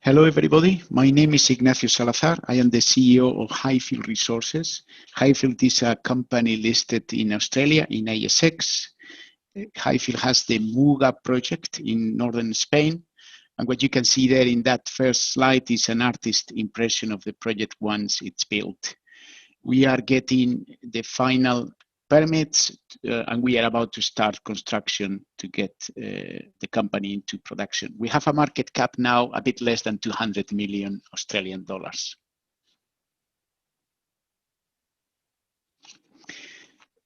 Hello, everybody. My name is Ignacio Salazar. I am the CEO of Highfield Resources. Highfield is a company listed in Australia in ASX. Highfield has the Muga Project in northern Spain. And what you can see there in that first slide is an artist's impression of the project once it's built. We are getting the final permits and we are about to start construction to get the company into production. We have a market cap now a bit less than 200 million Australian dollars.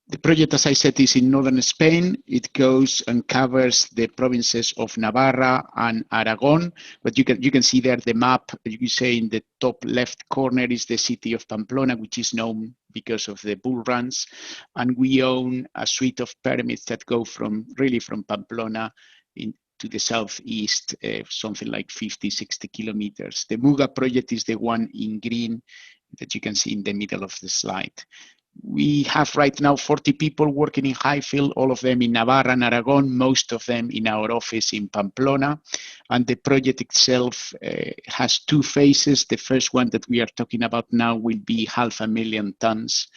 The project, as I said, is in northern Spain. It goes and covers the provinces of Navarra and Aragon. But you can see there the map. You say in the top left corner is the city of Pamplona, which is known because of the bull runs. And we own a suite of permits that go from Pamplona to the southeast, something like 50, 60 kilometers. The Muga project is the one in green that you can see in the middle of the slide. We have right now 40 people working in Highfield, all of them in Navarra and Aragon, most of them in our office in Pamplona. And the project itself has two phases. The first one that we are talking about now will be 500,000 tons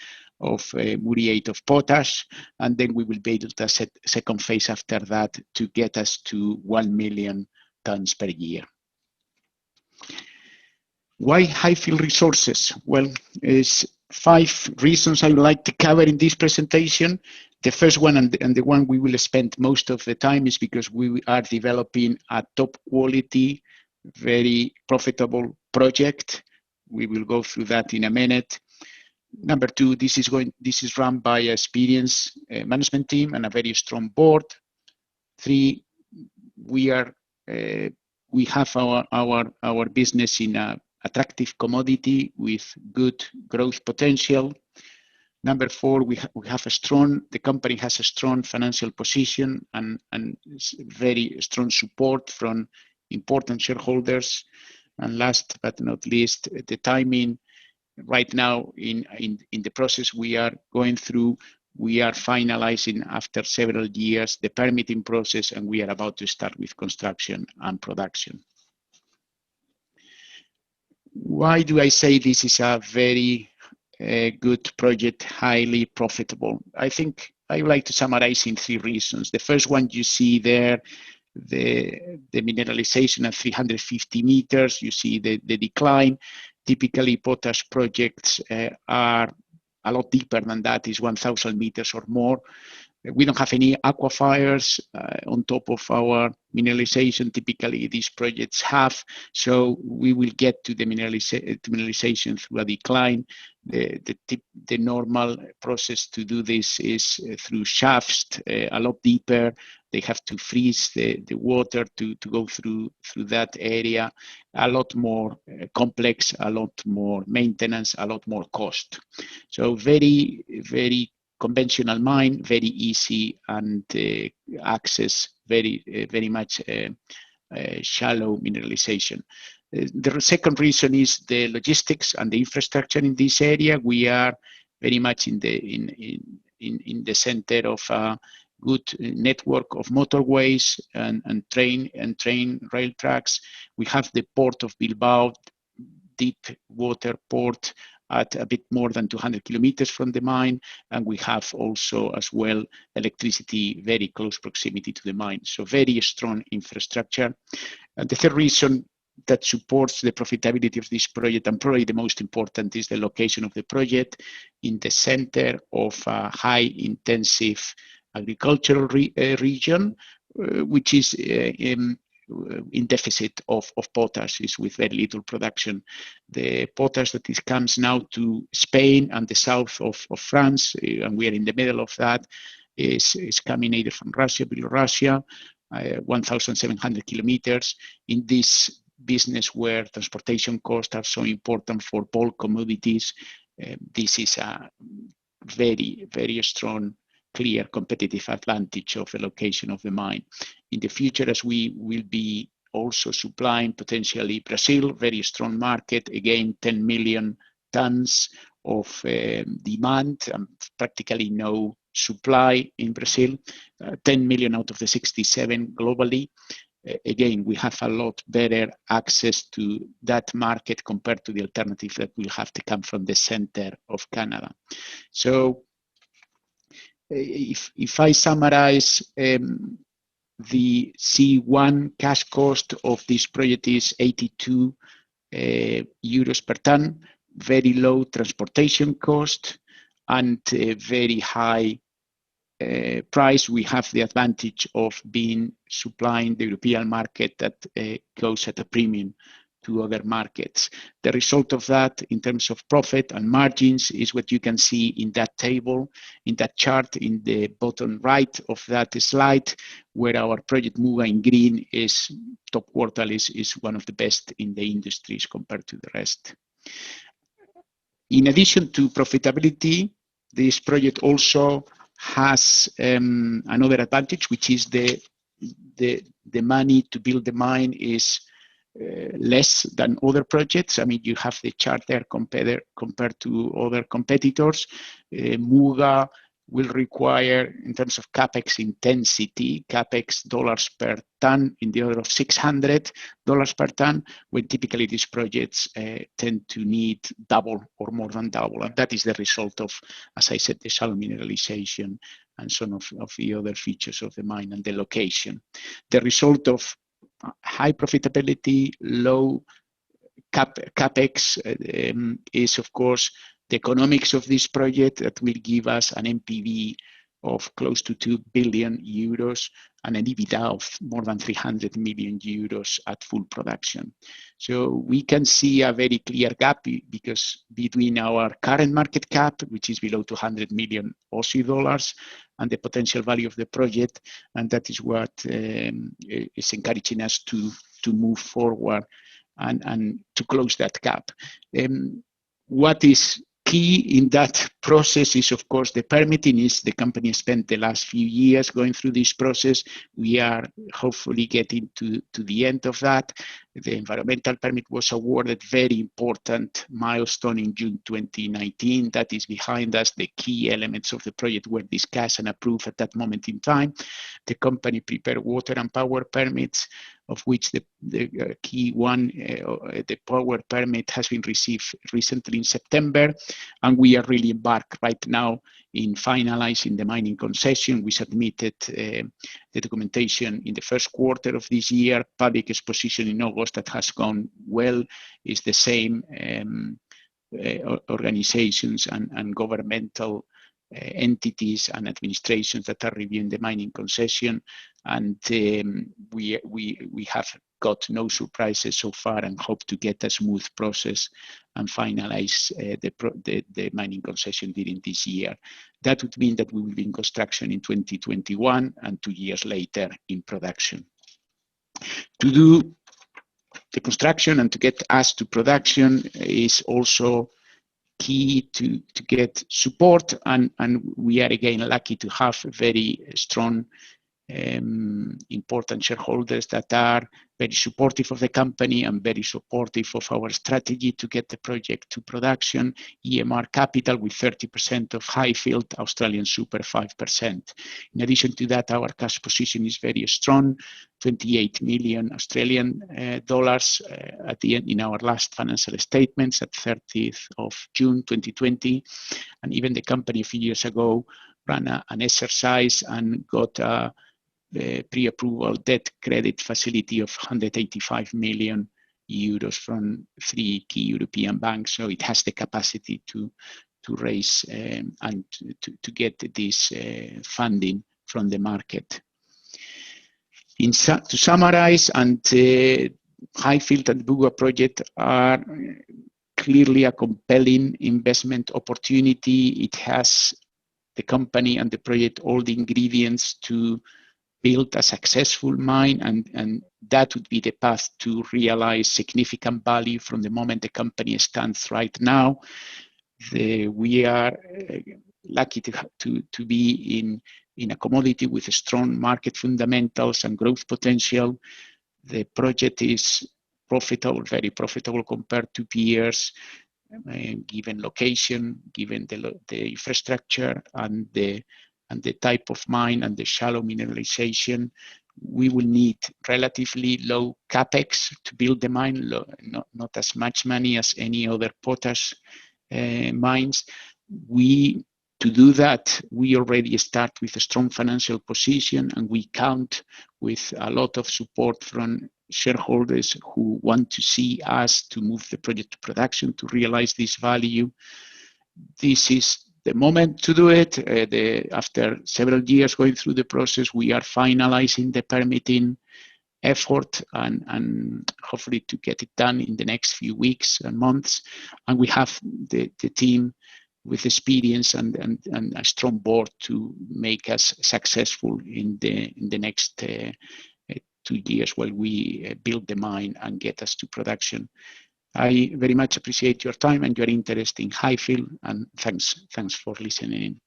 of muriate of potash. And then we will build a second phase after that to get us to 1 million tons per year. Why Highfield Resources? Well, it's 5 reasons I would like to cover in this presentation. The first one and the one we will spend most of the time is because we are developing a top quality, very profitable project. We will go through that in a minute. Number 2, this is run by an experienced management team and a very strong board. 3, we have our business in a attractive commodity with good growth potential. Number 4, the company has a strong financial position and very strong support from important shareholders. And last but not least, the timing. Right now in the process we are going through, we are finalizing after several years the permitting process, and we are about to start with construction and production. Why do I say this is a very good project, highly profitable? I think I would like to summarize in 3 reasons. The first one, you see there the mineralization at 350 meters. You see the decline. Typically, potash projects are a lot deeper than that, is 1,000 meters or more. We don't have any aquifers on top of our mineralization. Typically, these projects have, so we will get to the mineralization through a decline. The normal process to do this is through shafts a lot deeper. They have to freeze the water to go through that area. A lot more complex, a lot more maintenance, a lot more cost. So very, very conventional mine, very easy and access very much shallow mineralization. The second reason is the logistics and the infrastructure in this area. We are very much in the center of a good network of motorways and train rail tracks. We have the port of Bilbao, deep water port, at a bit more than 200 kilometers from the mine, and we have also as well electricity, very close proximity to the mine. So very strong infrastructure. And the third reason that supports the profitability of this project, and probably the most important, is the location of the project in the center of a high intensive agricultural region, which is in deficit of potash, is with very little production. The potash that comes now to Spain and the south of France, and we are in the middle of that, is coming either from Russia, Belarus, 1,700 kilometers. In this business where transportation costs are so important for bulk commodities, this is a very, very strong, clear competitive advantage of the location of the mine. In the future, as we will be also supplying potentially Brazil, very strong market, again 10 million tons of demand and practically no supply in Brazil, 10 million out of the 67 globally. again, we have a lot better access to that market compared to the alternative that will have to come from the center of Canada. So if I summarize, the C1 cash cost of this project is 82 euros per ton, very low transportation cost, and a very high price. We have the advantage of being supplying the European market that goes at a premium to other markets. The result of that in terms of profit and margins is what you can see in that table, in that chart in the bottom right of that slide, where our project Muga in green is top quartile, is one of the best in the industries compared to the rest. In addition to profitability, this project also has another advantage, which is the money to build the mine is less than other projects. I mean, you have the chart there compared to other competitors. Muga will require, in terms of capex intensity, capex dollars per ton in the order of $600 per ton, when typically these projects tend to need double or more than double. And that is the result of, as I said, the shallow mineralization and some of the other features of the mine and the location. The result of high profitability, low capex is, of course, the economics of this project that will give us an NPV of close to 2 billion euros and an EBITDA of more than 300 million euros at full production. So we can see a very clear gap because between our current market cap, which is below 200 million Aussie dollars, and the potential value of the project, and that is what is encouraging us to move forward and to close that gap. What is key in that process is, of course, the permitting. Is the company spent the last few years going through this process. We are hopefully getting to the end of that. The environmental permit was awarded, very important milestone in June 2019. That is behind us. The key elements of the project were discussed and approved at that moment in time. The company prepared water and power permits, of which the key one, the power permit, has been received recently in September. And we are really embarked right now in finalizing the mining concession. We submitted the documentation in the first quarter of this year. Public exposition in August that has gone well. Is the same organizations and governmental entities and administrations that are reviewing the mining concession, and we have got no surprises so far and hope to get a smooth process and finalize the mining concession during this year. That would mean that we will be in construction in 2021 and 2 years later in production. To do the construction and to get us to production is also key to get support, and we are again lucky to have very strong important shareholders that are very supportive of the company and very supportive of our strategy to get the project to production. EMR Capital with 30% of Highfield, Australian Super 5%. In addition to that, our cash position is very strong, 28 million Australian dollars at the end in our last financial statements at 30th of June 2020. And even the company a few years ago ran an exercise and got a pre-approval debt credit facility of 185 million euros from 3 key European banks. So it has the capacity to raise and to get this funding from the market. To summarize, and Highfield and Muga Project are clearly a compelling investment opportunity. It has the company and the project all the ingredients to build a successful mine, and that would be the path to realize significant value from the moment the company stands right now. We are lucky to be in a commodity with strong market fundamentals and growth potential. The project is profitable, very profitable compared to peers, given location, given the infrastructure and the type of mine and the shallow mineralization. we will need relatively low capex to build the mine, not as much money as any other potash mines. To do that, we already start with a strong financial position, and we count with a lot of support from shareholders who want to see us to move the project to production to realize this value. This is the moment to do it. After several years going through the process, we are finalizing the permitting effort and hopefully to get it done in the next few weeks and months. And we have the team with experience and a strong board to make us successful in the next 2 years while we build the mine and get us to production. I very much appreciate your time and your interest in Highfield, and thanks for listening in.